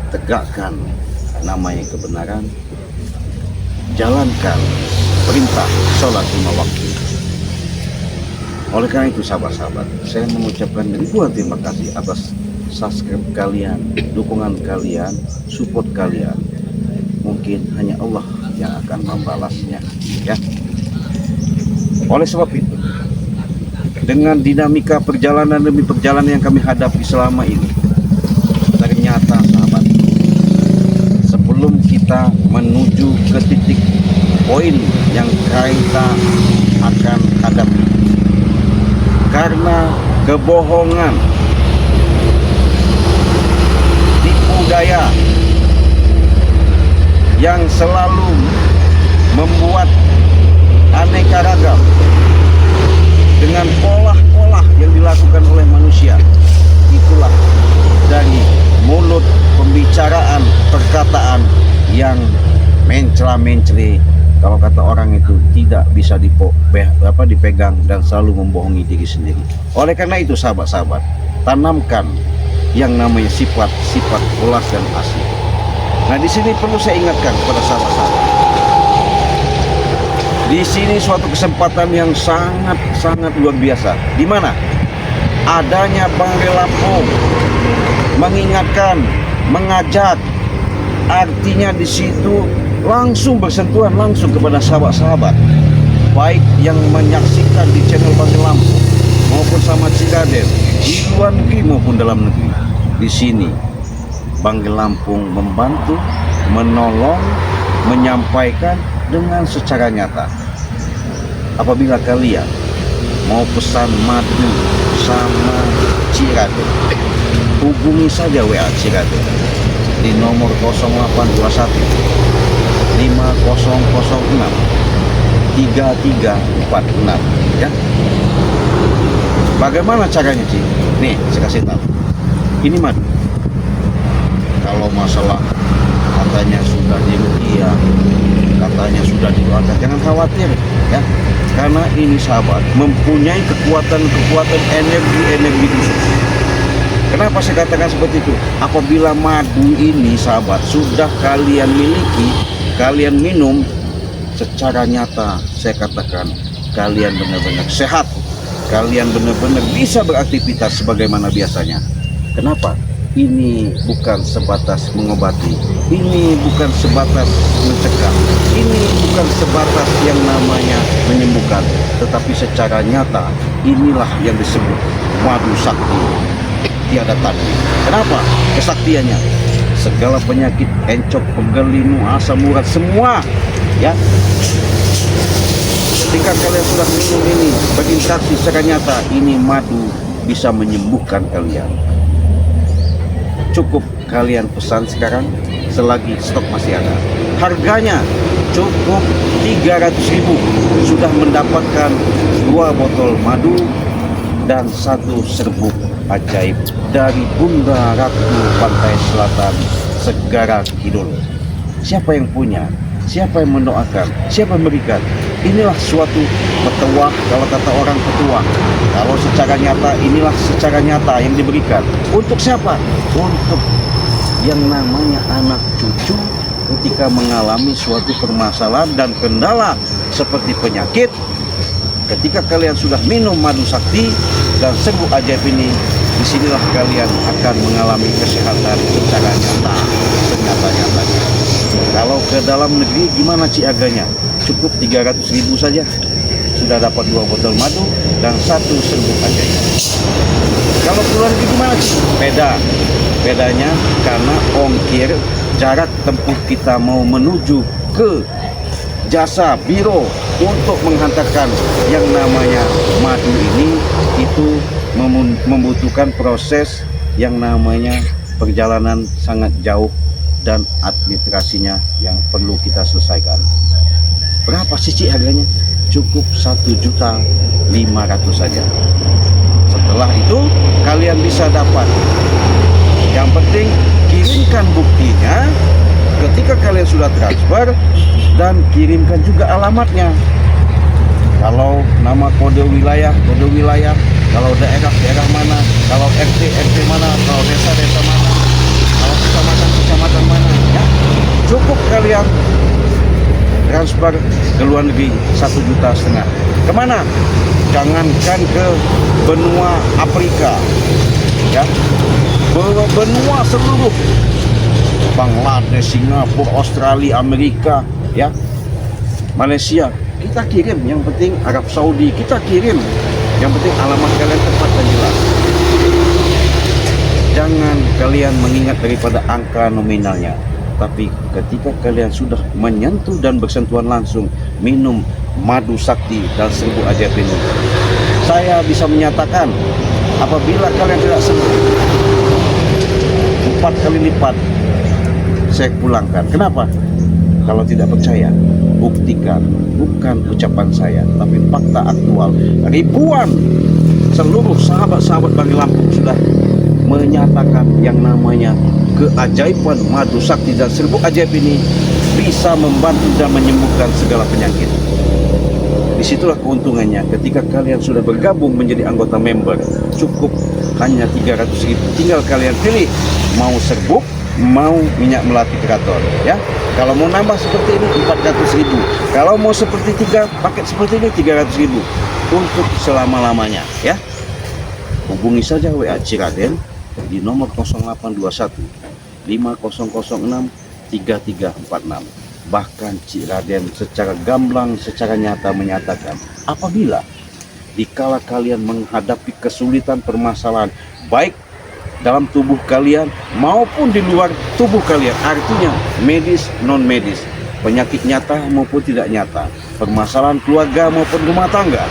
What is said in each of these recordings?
tegakkan namanya kebenaran, jalankan perintah sholat 5 waktu. Oleh karena itu sahabat-sahabat, saya mengucapkan ribuan terima kasih atas subscribe kalian, dukungan kalian, support kalian. Mungkin hanya Allah yang akan membalasnya, ya. Oleh sebab itu, dengan dinamika perjalanan demi perjalanan yang kami hadapi selama ini, ternyata sahabat, sebelum kita menuju ke titik poin yang kita akan hadapi, karena kebohongan, tipu daya yang selalu membuat aneka ragam dengan pola-pola yang dilakukan oleh manusia, itulah dari mulut pembicaraan, perkataan yang mencela-mencela, kalau kata orang itu tidak bisa dipegang dan selalu membohongi diri sendiri. Oleh karena itu sahabat-sahabat, tanamkan yang namanya sifat-sifat ulas dan asih. Nah, di sini perlu saya ingatkan kepada sahabat-sahabat, di sini suatu kesempatan yang sangat luar biasa, di mana adanya Banggai Lampung mengingatkan, mengajak, artinya di situ langsung bersentuhan langsung kepada sahabat-sahabat, baik yang menyaksikan di channel Banggai Lampung maupun sama Cikaden, di luar negeri maupun dalam negeri. Di sini Banggai Lampung membantu, menolong, menyampaikan dengan secara nyata. Apabila kalian mau pesan madu sama Cikaden, hubungi saja WA Cikaden di nomor 0821 5006 3346, ya. Bagaimana caranya, Ci? Nih, saya kasih tahu. Ini madu. Kalau masalah katanya sudah diruqyah, katanya sudah didoakan, jangan khawatir, ya. Karena ini sahabat mempunyai kekuatan energi khusus. Kenapa saya katakan seperti itu? Apabila madu ini sahabat sudah kalian miliki, kalian minum, secara nyata saya katakan kalian benar-benar sehat, kalian benar-benar bisa beraktivitas sebagaimana biasanya. Kenapa? Ini bukan sebatas mengobati, ini bukan sebatas mencegah, ini bukan sebatas yang namanya menyembuhkan, tetapi secara nyata inilah yang disebut madu sakti, tiada tanding. Kenapa? Kesaktiannya, segala penyakit, encok, pegel, linu, asam urat, semua, ya. Ketika kalian sudah minum ini, berinteraksi secara nyata, ini madu bisa menyembuhkan kalian. Cukup kalian pesan sekarang selagi stok masih ada. Harganya cukup 300.000, sudah mendapatkan 2 botol madu dan 1 serbuk ajaib dari Bunda Ratu Pantai Selatan Segara Kidul. Siapa yang punya? Siapa yang mendoakan? Siapa yang memberikan? Inilah suatu petuah, kalau kata orang petuah. Kalau secara nyata, inilah secara nyata yang diberikan. Untuk siapa? Untuk yang namanya anak cucu ketika mengalami suatu permasalahan dan kendala seperti penyakit. Ketika kalian sudah minum madu sakti dan serbuk ajaib ini, disinilah kalian akan mengalami kesehatan secara nyata, senyata-nyatanya. Kalau ke dalam negeri gimana Ci harganya? Cukup 300.000 saja, sudah dapat 2 botol madu dan 1 serbuk ajaib. Kalau keluar negeri gimana Ci? Bedanya karena ongkir, jarak tempuh kita mau menuju ke jasa biro untuk menghantarkan yang namanya madu ini, itu membutuhkan proses yang namanya perjalanan sangat jauh dan administrasinya yang perlu kita selesaikan. Berapa sih Ci harganya? Cukup 1.500.000 saja. Setelah itu kalian bisa dapat. Yang penting kirimkan buktinya ketika kalian sudah transfer, dan kirimkan juga alamatnya. Kalau nama kode wilayah, kalau daerah mana, kalau RT mana, kalau desa mana, kalau kecamatan kalian transfer ke luar negeri 1,5 juta. Kemana? Jangankan ke benua Afrika, ya, benua seluruh, Bangladesh, Singapura, Australia, Amerika, ya, Malaysia, kita kirim. Yang penting Arab Saudi kita kirim. Yang penting alamat kalian tepat dan jelas. Jangan kalian mengingat daripada angka nominalnya, tapi ketika kalian sudah menyentuh dan bersentuhan langsung minum madu sakti dan 1000 ajaib ini, saya bisa menyatakan apabila kalian tidak sembuh, 4 kali lipat saya pulangkan. Kenapa? Kalau tidak percaya, buktikan. Bukan ucapan saya, tapi fakta aktual. Ribuan seluruh sahabat-sahabat Bagi Lampung sudah menyatakan yang namanya keajaiban madu sakti dan 1000 ajaib ini bisa membantu dan menyembuhkan segala penyakit. Disitulah keuntungannya ketika kalian sudah bergabung menjadi anggota member. Cukup hanya 300.000. Tinggal kalian pilih mau serbuk, mau minyak melati keraton, ya. Kalau mau nambah seperti ini 400.000. Kalau mau seperti 3 paket seperti ini 300.000 untuk selama-lamanya, ya. Hubungi saja WA Ciraden di nomor 0821 5006 3346. Bahkan Ciraden secara gamblang, secara nyata menyatakan, apabila dikala kalian menghadapi kesulitan permasalahan baik dalam tubuh kalian maupun di luar tubuh kalian, artinya medis non medis, penyakit nyata maupun tidak nyata, permasalahan keluarga maupun rumah tangga,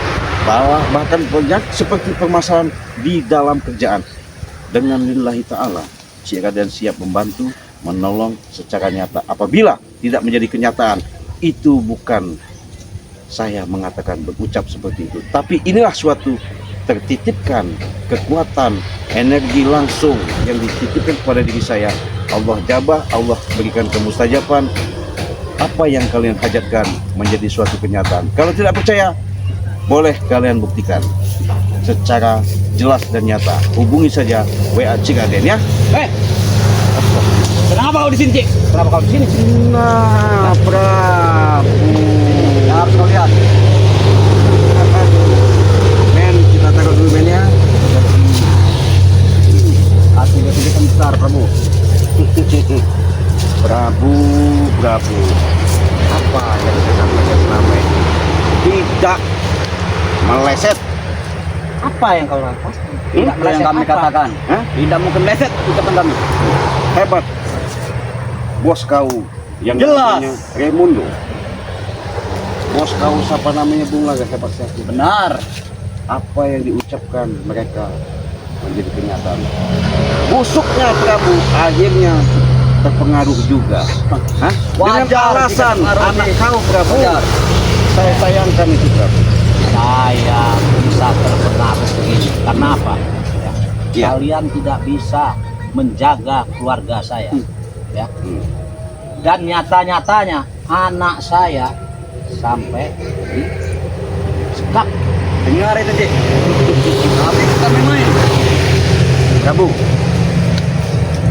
bahkan penyakit seperti permasalahan di dalam kerjaan, dengan lillahi ta'ala Ciraden siap membantu, menolong secara nyata. Apabila tidak menjadi kenyataan, itu bukan saya mengatakan berucap seperti itu, tapi inilah suatu tertitipkan kekuatan energi langsung yang dititipkan kepada diri saya. Allah jabah, Allah berikan kemustajaban. Apa yang kalian hajatkan menjadi suatu kenyataan. Kalau tidak percaya, boleh kalian buktikan secara jelas dan nyata. Hubungi saja WA Ciraden, ya. Kenapa kau di sini, Cik? Kenapa kau di sini? Nah, Prabu, Ya, harus kau lihat. men, kita taruh dulu mennya. Hati kan besar, Prabu. Prabu, apa yang saya sampaikan selama ini tidak meleset. Apa yang kau lakukan? Tidak Apa yang kami katakan. Hah? Tidak mungkin meleset ucapan kami. Hebat bos kau yang Jelas. namanya Raimundo. Bos kau siapa namanya Bung Laga, hebat sekali. Benar. Apa yang diucapkan mereka menjadi kenyataan. Busuknya Prabu akhirnya terpengaruh juga. Hah? Dengan Wajar alasan jika terpengaruh, anak Cik. kau Prabu. Wajar. Saya sayangkan itu Prabu. Saya bisa terpengaruh begini. Karena apa? Ya. Ya. Kalian tidak bisa menjaga keluarga saya. Ya. Dan nyata-nyatanya anak saya sampai di sekap. Dengar itu Cik. Tapi kami main. Prabu,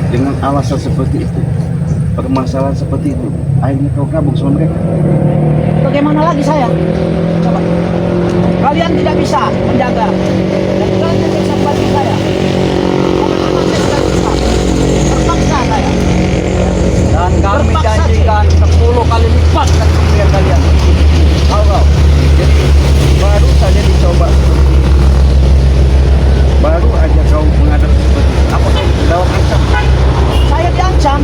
dengan alasan seperti itu, permasalahan seperti itu, akhirnya kau gabung sama mereka. Bagaimana lagi saya? Coba. Kalian tidak bisa menjaga. Dan kalian tidak bisa membantu saya. Karena anak saya tidak bisa. Terpaksa saya. Dan kami Terpaksa, janjikan 10 kali lipat dan kemudian kalian. Tahu kau? Jadi baru saja dicoba seperti ini. Baru aja kau menghadap seperti itu. Apa kau dalam ancaman? Saya diancam.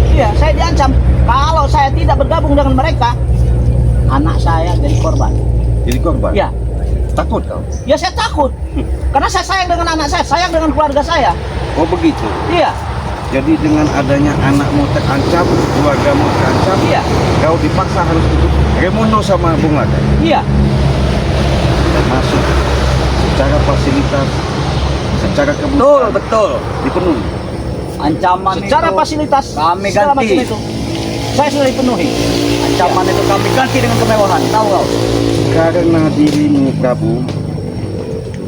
Iya, saya diancam. Kalau saya tidak bergabung dengan mereka, anak saya jadi korban. Jadi korban? Ya, Takut kau? ya saya takut. Karena saya sayang dengan anak saya, sayang dengan keluarga saya. Oh begitu. Iya, Jadi dengan adanya anakmu terancam, keluargamu terancam, iya, kau dipaksa harus ikut Raimundo sama Bung Laga. iya. Termasuk secara fasilitas, secara kebutuhan Betul. dipenuhi. Ancaman secara itu fasilitas kami segala ganti. macam itu saya sudah dipenuhi. Ancaman itu kami ganti dengan kemewahan, tahu kau? Karena dirimu Prabu,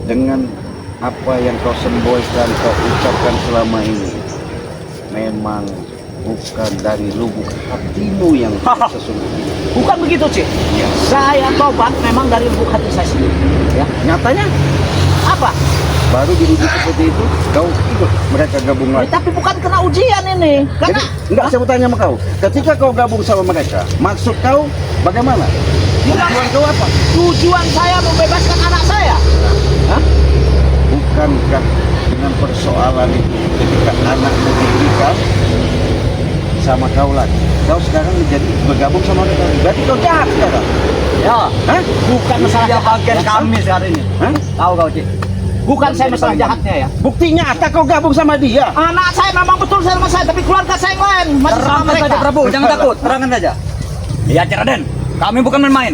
dengan apa yang kau semboykan, kau ucapkan selama ini, memang bukan dari lubuk hatimu yang sesungguhnya. Bukan begitu, Cik. Ya. Saya tobat memang dari lubuk hati saya sendiri. Ya. Nyatanya Apa? baru diuji seperti itu kau ikut mereka gabung lagi. Tapi bukan kena ujian ini. Jadi, Karena enggak, saya mau tanya sama kau. Ketika kau gabung sama mereka, maksud kau bagaimana? Tujuan kau apa? tujuan saya membebaskan anak saya. Hah? Bukankah dengan persoalan itu ketika anakmu diberikan sama kau lagi, kau sekarang menjadi bergabung sama mereka? Berarti kau jahat sekarang? Ya, Hah? Bukan masalah dia bagian jahat. kami sekarang ini. Hah? Tahu kau, Cik? Bukan saya masalah jahatnya ya. Buktinya nyata kau gabung sama dia. Anak saya memang betul sama saya, tapi keluarga saya yang lain masih sama Terangkan mereka. saja Prabu, jangan takut. Terangkan saja. Iya, Cik Raden. Kami bukan main-main.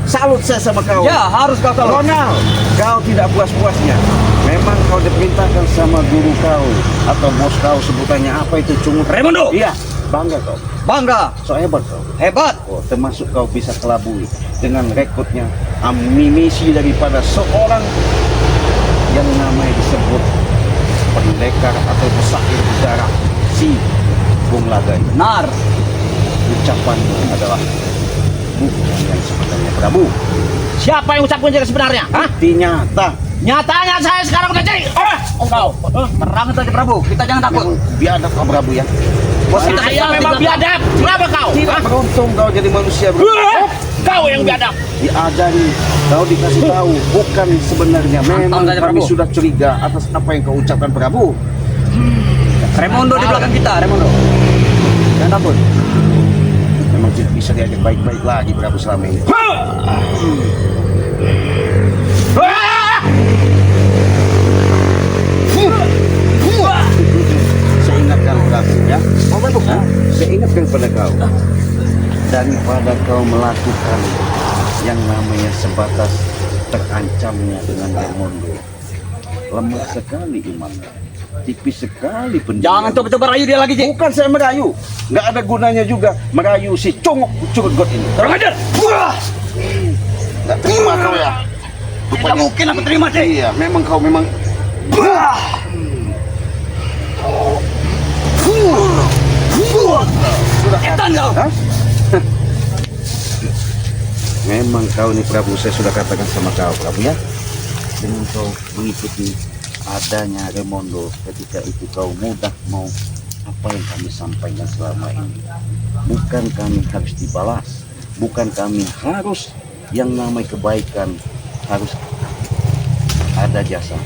Salut saya sama kau. Ya, harus kau tahu. Ronald, kau tidak puas-puasnya. Memang kau diperintahkan sama guru kau atau bos kau, sebutannya apa itu, Cungut? Raimundo. Iya, bangga kau. Bangga, So hebat kau. hebat. Oh, termasuk kau bisa kelabui dengan rekodnya misi daripada seorang yang namanya disebut pendekar atau pesair udara si Bung Lagai. Benar. Ucapanmu adalah bukan yang sebenarnya, Prabu. Siapa yang ucapkan yang sebenarnya? Hah? Bukti nyata. Nyatanya saya sekarang udah jadi. Engkau. Terangkan saja Prabu, kita jangan takut. Memang biadab kau, Prabu ya. Saya memang biadab. Kenapa kau? Tidak Hah? beruntung kau jadi manusia, Bro. Kau yang biadab. Diajari, kau dikasih tahu bukan sebenarnya. Memang saja, kami Prabu. sudah curiga atas apa yang kau ucapkan, Prabu. Raimundo di belakang kita, Raimundo. Jangan takut. Memang tidak bisa diajak baik-baik lagi, Prabu, selama ini. Saya ingatkan, Prabu, ya. Hah? Saya ingatkan pada kau. Daripada kau melakukan yang namanya sebatas terancamnya dengan Raimundo. Lemah sekali imannya. Tipis sekali pendidikan. Jangan coba-coba rayu dia lagi, Cik. Bukan saya merayu, nggak ada gunanya juga merayu si congok curut ini. Kurang ajar. Nggak terima kau ya? Tidak mungkin aku terima, Cik. Iya, memang kau memang. Sudah Etan kau. Hah? Memang kau ini, Prabu, saya sudah katakan sama kau, Prabu, ya. Dengan kau mengikuti adanya Raimundo, ketika itu kau mudah mau apa yang kami sampaikan selama ini. Bukan kami harus dibalas, bukan kami harus yang namanya kebaikan harus ada jasa,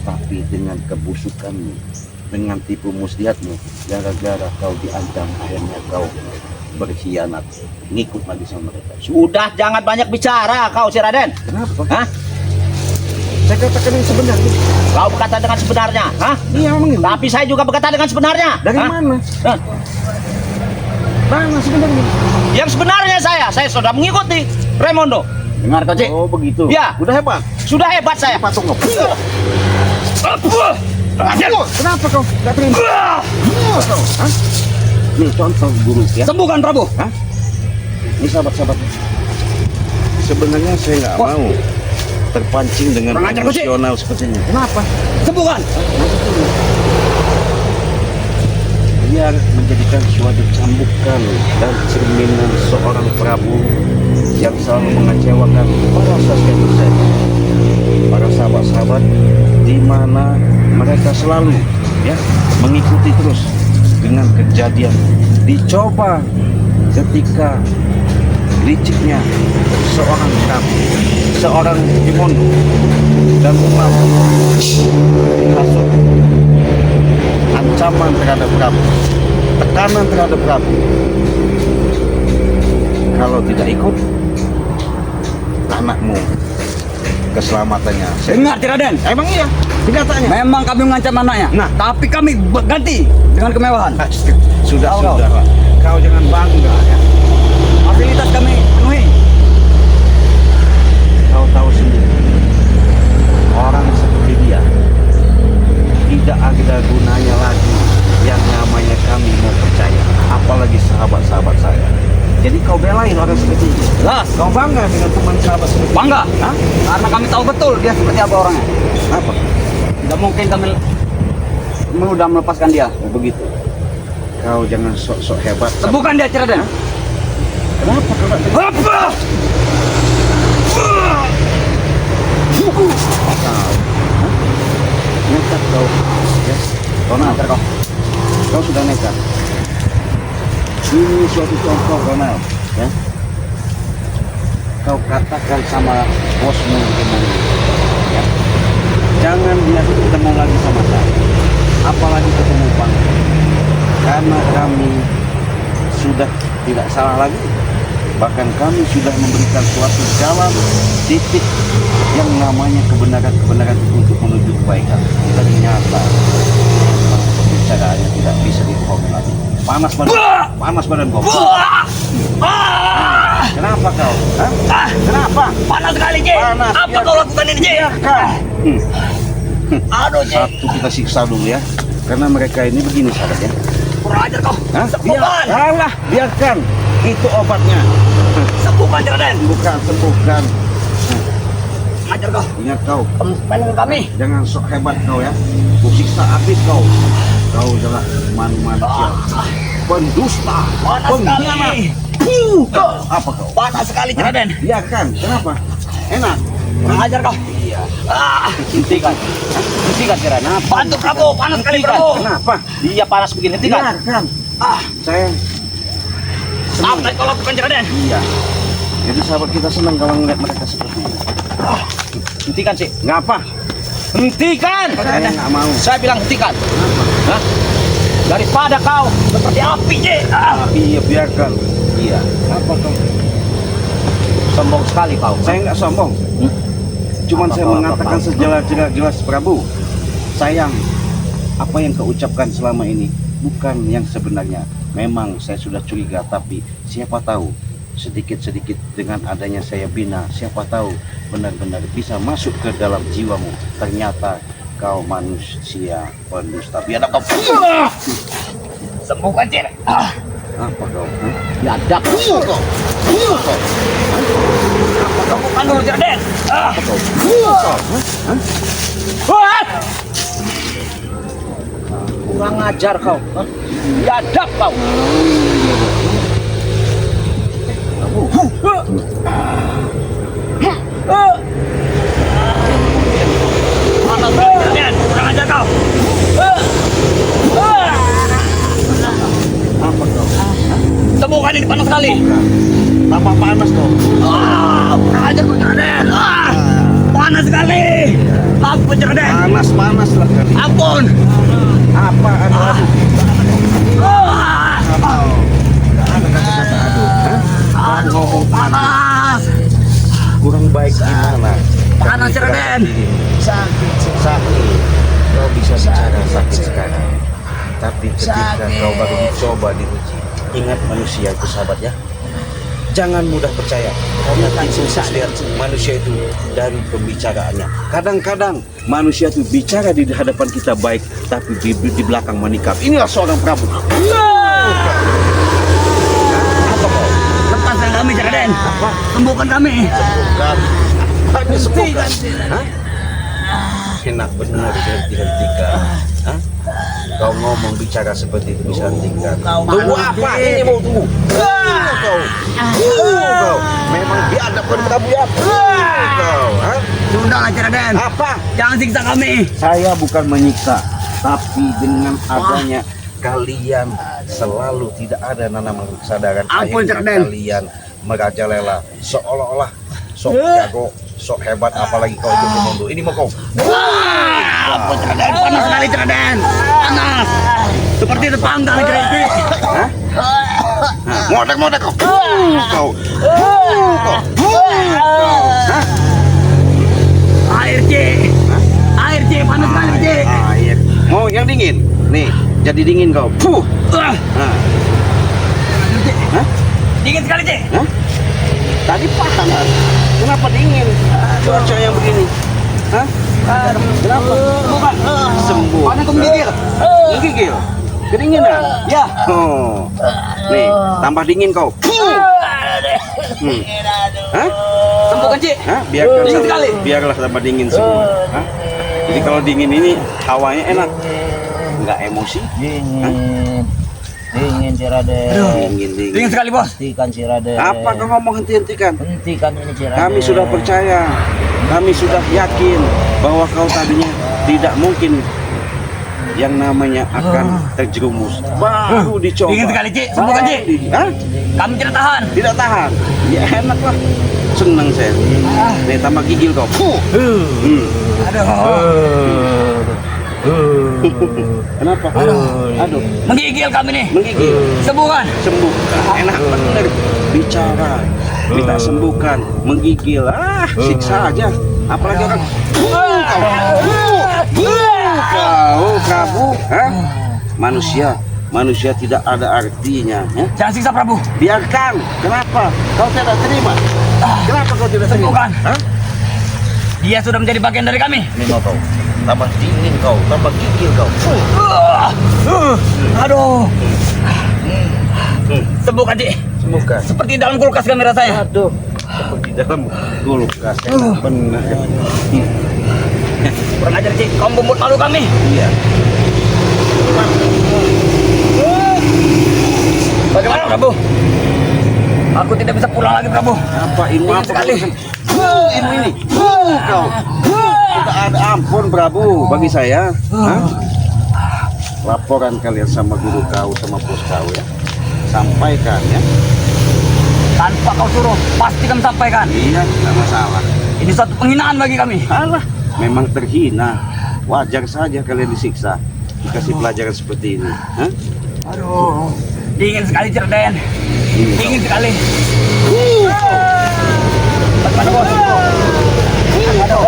tapi dengan kebusukanmu, dengan tipu muslihatmu, gara-gara kau diancam akhirnya kau berkhianat, ngikut lagi sama mereka. Sudah, jangan banyak bicara kau, si Raden. Kenapa? Hah? Saya katakan yang sebenarnya. Kau berkata dengan sebenarnya. Hah? Iya, memang ini. Tapi saya juga berkata dengan sebenarnya. Dari Hah? mana? Hah? Mana sebenarnya? Yang sebenarnya saya sudah mengikuti Raimundo. Dengar kau, Cik. Oh begitu. Ya. Udah hebat. Sudah hebat saya. Patung kau. Raden. Kenapa kau? Gak terima. Kau, hah? Nih contoh guru ya. Sembuhkan, Prabu. Hah? Ini sahabat-sahabat. Sebenarnya saya nggak Wah. mau terpancing dengan Kurang ajar, Kucing. emosional seperti ini. Kenapa? Sembuhkan. Biar menjadikan suatu cambukan dan cerminan seorang Prabu yang selalu mengecewakan para subscriber, para sahabat-sahabat, di mana mereka selalu ya mengikuti terus dengan kejadian dicoba ketika liciknya seorang Prabu, seorang Raimundo dan hasut ancaman terhadap Prabu, tekanan terhadap Prabu. Kalau tidak ikut, anakmu keselamatannya. Dengar, Cik Raden. Emang iya, kenyataannya. Memang kami mengancam anaknya. Nah. Tapi kami ganti dengan kemewahan. Sudah, Tahu kau. sudah. Kau jangan bangga ya. Fasilitas kami penuhi. Kau tahu sendiri, orang seperti dia tidak ada gunanya lagi yang namanya kami mau percaya, apalagi sahabat-sahabat saya. Jadi kau belain orang seperti ini. Jelas. Kau bangga dengan teman sahabat seperti ini. Bangga. Hah? Karena kami tahu betul dia seperti apa orangnya. Apa? Tidak mungkin kami mudah melepaskan dia. Oh, begitu. Kau jangan sok-sok hebat. Sembuhkan dia, Cik Raden. Kenapa kau nak Apa? nekat kau? Ya, Ronald, kau sudah nekat. Ini suatu contoh, Ronald. Ya, kau katakan sama bosmu gimana? Ya, jangan dia ketemu lagi sama saya, apalagi ketemu Bang. Karena kami sudah tidak salah lagi. Bahkan kami sudah memberikan suatu jalan titik yang namanya kebenaran untuk menuju kebaikan. Ternyata pembicaraannya tidak bisa dibohongi lagi. Panas badan kau. Kenapa kau? Hah? Kenapa? Panas sekali, Cik. Panas, Apa biar- kau lakukan ini, Cik? Aduh, Cik. Satu kita siksa dulu ya. Karena mereka ini begini sahabatnya. Kurang ajar kau. Hah? Sembuhkan. Alah, biarkan. Itu obatnya. Sembuhkan, Cik Raden. Bukan sembuhkan. Ajar kau. Ingat kau, Main kami. jangan sok hebat kau ya. Ku siksa habis kau. Kau adalah manusia pendusta, Panas pengkhianat. sekali. Apa kau? Panas sekali, Cik Raden. Biarkan. Kenapa? Enak. Kurang ajar kau. Iya. Hentikan. Hentikan, Cik Raden. Bantu Prabu. Panas sekali, Prabu. Kenapa? Dia panas begini. Hentikan. Biarkan. Saya Apa yang kau lakukan, Cik Raden? iya. Jadi sahabat kita senang kalau melihat mereka seperti ini. Hentikan, Cik. Ngapa? Hentikan. Saya nggak mau. Saya bilang hentikan. Hah? Daripada kau seperti api, Cik. Iya, biarkan. Iya. Apa kau? Sombong sekali kau. Saya nggak sombong. Cuman saya mengatakan sejelas-jelas Prabu. Sayang, apa yang kau ucapkan selama ini bukan yang sebenarnya. Memang saya sudah curiga, tapi siapa tahu sedikit-sedikit dengan adanya saya bina, siapa tahu benar-benar bisa masuk ke dalam jiwamu. Ternyata kau manusia pendusta. Biadab kau. Sembuhkan, Cik. Apa kau? Hah? Biadab. Kau. Sembuhkan dulu, Cik Raden. Apa kau? Kau. Hah? Kurang ajar kau. Biadab kau. Panas sekali, Cik Raden. Kurang ajar kau. Apa kau? Sembuhkan ini panas sekali. Tambah panas kau. Kurang ajar kau, Cik Raden. Panas sekali. Ampun, Cik Raden. Panas lah kali. Ampun. Apa aduh? Ada kata-kata aduh. Hah? Kau ngomong Panas. kurang baik gimana? Panas, Cik Raden. Sakit. Kau bisa bicara sakit sekarang. Tapi ketika kau baru dicoba diuji, ingat manusia itu sahabat ya. Jangan mudah percaya. Karena bisa lihat manusia itu dari pembicaraannya. Kadang-kadang manusia itu bicara di hadapan kita baik, tapi di belakang menikam. Inilah seorang Prabu. Apa kau? Lepaskan kami, Cik Raden. Apa? Sembuhkan kami. Bukan. Hanya sembuhkan. Hah? Enak benar dihentikan. Hah? Kau ngomong bicara seperti itu bisa hentikan. Tunggu apa? Ini mau tunggu. Kau. Kau. Memang biadab kan Prabu ya. Kau. Hah? Sudahlah, Cik Raden. Apa? Jangan siksa kami. Saya bukan menyiksa, tapi dengan adanya kalian selalu tidak ada nanaman kesadaran. Ampun, Akhirnya Cik Raden. kalian merajalela seolah-olah sok jago, sok hebat, apalagi kau itu komodo. Ini mau kau. Ampun, Cik Raden. Panas sekali, Cik Raden. Panas. Seperti terpanggang, Cik Raden. Hah? Modek kau. Kau. Hah? Air, Cik. Air, Cik. Panas sekali, Cik. Air. Mau yang dingin? Nih, jadi dingin kau. Puh. Nah. Hah? Dingin sekali, Cik. Hah? Tadi panas. Kenapa dingin? Cuaca yang begini. Hah? Kenapa? Bukan. Sembuh. Panas kau menggigil. Menggigil. Kedinginan. Ya. Oh. Nih, tambah dingin kau. Hah? Sembuhkan, Cik. Hah? Biarkan Dingin sekali. biarlah tambah dingin semua. Hah? Jadi kalau dingin ini hawanya enak. Nggak emosi. Hah? Dingin si Raden. Dingin sekali, Bos. Hentikan si Raden. Apa kau ngomong henti-hentikan? Hentikan ini si Raden. Kami sudah percaya, kami sudah yakin bahwa kau tadinya tidak mungkin yang namanya akan terjerumus. Baru dicoba. Dingin sekali, Cik. Sembuhkan, Cik. Hah? Kami tidak tahan. Tidak tahan. Ya enak lah. Senang saya. Nih tambah gigil kau. Kenapa? Aduh. Menggigil kami nih. Menggigil. Sembuhkan. Sembuhkan. Enak bener. Bicara. Minta sembuhkan. Menggigil. Siksa aja. Apalagi orang. Kau Prabu. Hah? Manusia tidak ada artinya. Ya? Jangan siksa, Prabu. Biarkan. Kenapa? Kau tidak terima. Kenapa kau tidak terima? Sembuhkan. Hah? Dia sudah menjadi bagian dari kami. Nengok kau. Tambah dingin kau. Tambah gigil kau. Aduh. Sembuhkan, Cik. Sembuhkan. Seperti dalam kulkas kami rasanya. Aduh. Seperti dalam kulkas. Benar. Kurang ajar, Cik. Kau membuat malu kami. Iya. Bagaimana, Prabu? Aku tidak bisa pulang lagi, Prabu. Apa ilmu Dingin apa sekali. Ilmu ini. Kau. Tidak ada ampun Prabu bagi saya. Hah? Laporan kalian sama guru kau sama bos kau ya. Sampaikan ya. Tanpa kau suruh, pasti kami sampaikan. Iya, tidak masalah. Ini suatu penghinaan bagi kami. Alah, memang terhina. Wajar saja kalian disiksa. Dikasih pelajaran seperti ini. Hah? Aduh, dingin sekali, Raden. Dingin sekali. Bagaimana, Bos? Aduh.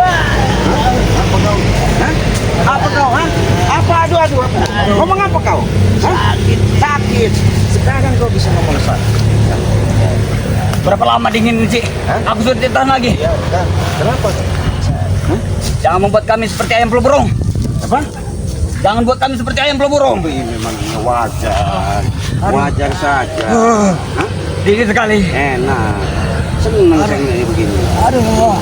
Apa kau? Hah? Apa kau? Hah? Apa? Aduh. Ngomong apa kau? Hah? Sakit. Sekarang kau bisa ngomong sakit. Berapa lama dingin ini, Cik? Hah? Aku sudah tidak tahan lagi. Ya udah. Kenapa? Hah? Jangan membuat kami seperti ayam pelu burung. Apa? Jangan buat kami seperti ayam pelu burung. Ini memang wajar. Wajar saja. Hah? Dingin sekali. Enak. Senang saya ngeliat begini. Aduh.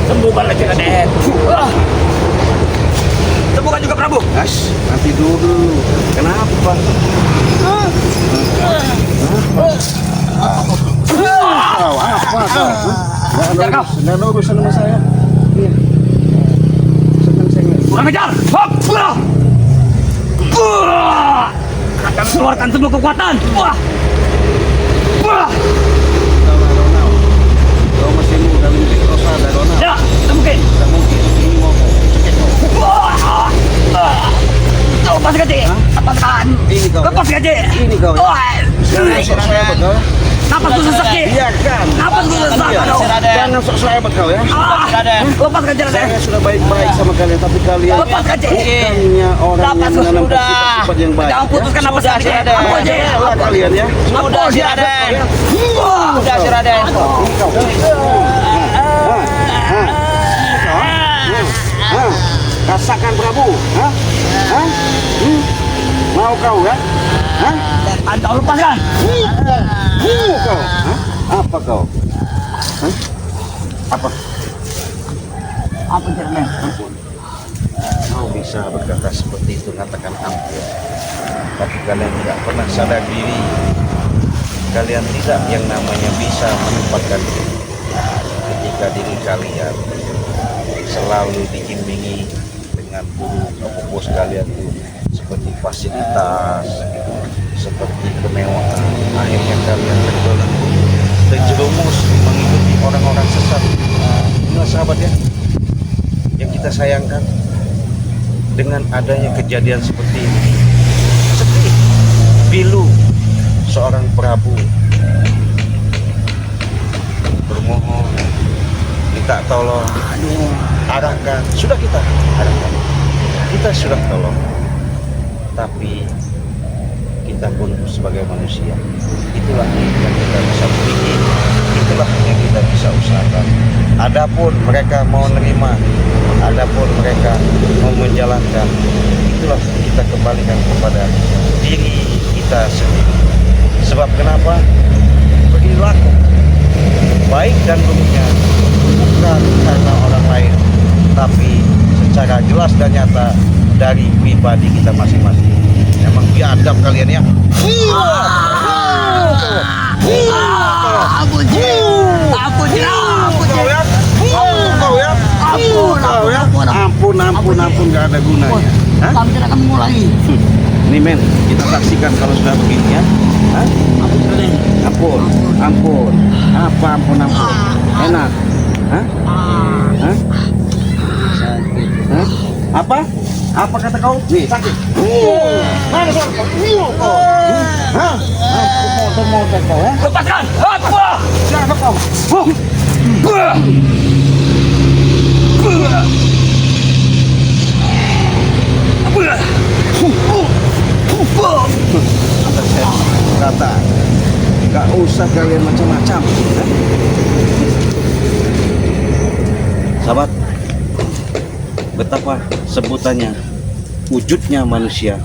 Sembuhkanlah, Cik Raden. Sembuhkan juga, Prabu. As, nanti dulu. Kenapa? Kau apa kau? Nggak ada urusan sama saya. Iya. Senang saya ngeliat. Kurang ajar. Hop. Akan keluarkan semua kekuatan. Kau masih muda menjadi Rosa dan Ronald. Ya, tidak mungkin. Tidak mungkin. Ini mau cekik kau. Lepas gaji. Lepaskan. Ini kau. Lepas gaji. Ini kau. Jangan sok saya betul. Napas ku sesak, Cik. Biarkan. Napas ku sesak. Aduh. Jangan sok saya betul ya. Lepas gaji, Raden. Saya sudah baik-baik sama kalian, tapi kalian Lepas gaji. bukannya orang Napas yang ku menanamkan sudah. sifat-sifat yang baik. Jangan putuskan napas Sudah, gaji. Raden. Aku aja. Lah kalian ya. Sudah si Raden. Sudah si Raden. Ini kau. Rasakan Prabu. Hah? Hah? Mau kau ya? Hah? Anda lepaskan. Kau. Hah? Apa kau? Hah? Apa? Apa, Cik Raden? Ampun. Kau bisa berkata seperti itu, katakan ampun. Tapi kalian tidak pernah sadar diri. Kalian tidak yang namanya bisa menempatkan diri. Ketika diri kalian selalu diimbangi dengan guru atau bos kalian itu seperti fasilitas, seperti kemewahan. Akhirnya kalian terjerumus mengikuti orang-orang sesat. Inilah sahabat ya, yang kita sayangkan dengan adanya kejadian seperti ini. Sedih, pilu seorang Prabu bermohon, minta tolong, arahkan. Sudah kita arahkan, kita sudah tolong, tapi kita pun sebagai manusia, itulah yang kita bisa bikin, itulah yang kita bisa usahakan. Adapun mereka mau nerima, adapun mereka mau menjalankan, itulah kita kembalikan kepada diri kita sendiri. Sebab kenapa? Perilaku baik dan buruknya bukan karena orang lain, tapi secara jelas dan nyata dari pribadi kita masing-masing. Emang biadab kalian ya. Ampun, ampun, Kau ya, kau ya, ampun, gak ada gunanya. Hah? Kami tidak akan mulai. Nih men, kita saksikan kalau sudah begini ya. Hah? Ampun, ampun. Apa ampun? Enak. Hah? Hah? Hah? Apa? Apa kata kau? Nih, sakit. Mana kau? Hah? Mau kau ya? Lepaskan! Apa? Siapa kau? Kata, gak usah kalian macam-macam. Ya? Sahabat, betapa sebutannya wujudnya manusia,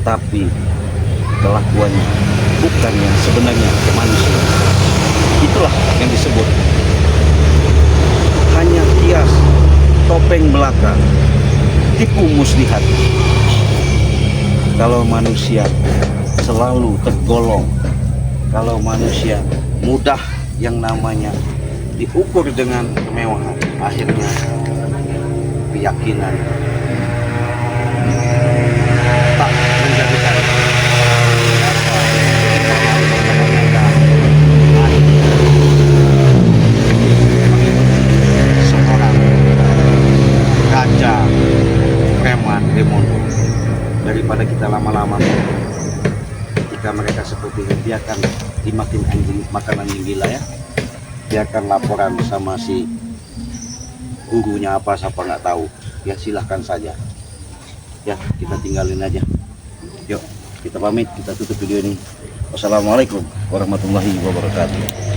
tapi kelakuannya bukan yang sebenarnya manusia. Itulah yang disebut hanya kias, topeng belaka, tipu muslihat. Kalau manusia selalu tergolong, kalau manusia mudah yang namanya diukur dengan kemewahan, akhirnya keyakinan tak menjadikan seorang raja preman demon. Daripada kita lama-lama ketika mereka seperti ini, biarkan dimakan anjing, makanan yang gila ya. Biarkan laporan sama si gurunya apa siapa nggak tahu ya, silahkan saja ya, kita tinggalin aja. Yuk kita pamit, kita tutup video ini. Wassalamualaikum warahmatullahi wabarakatuh.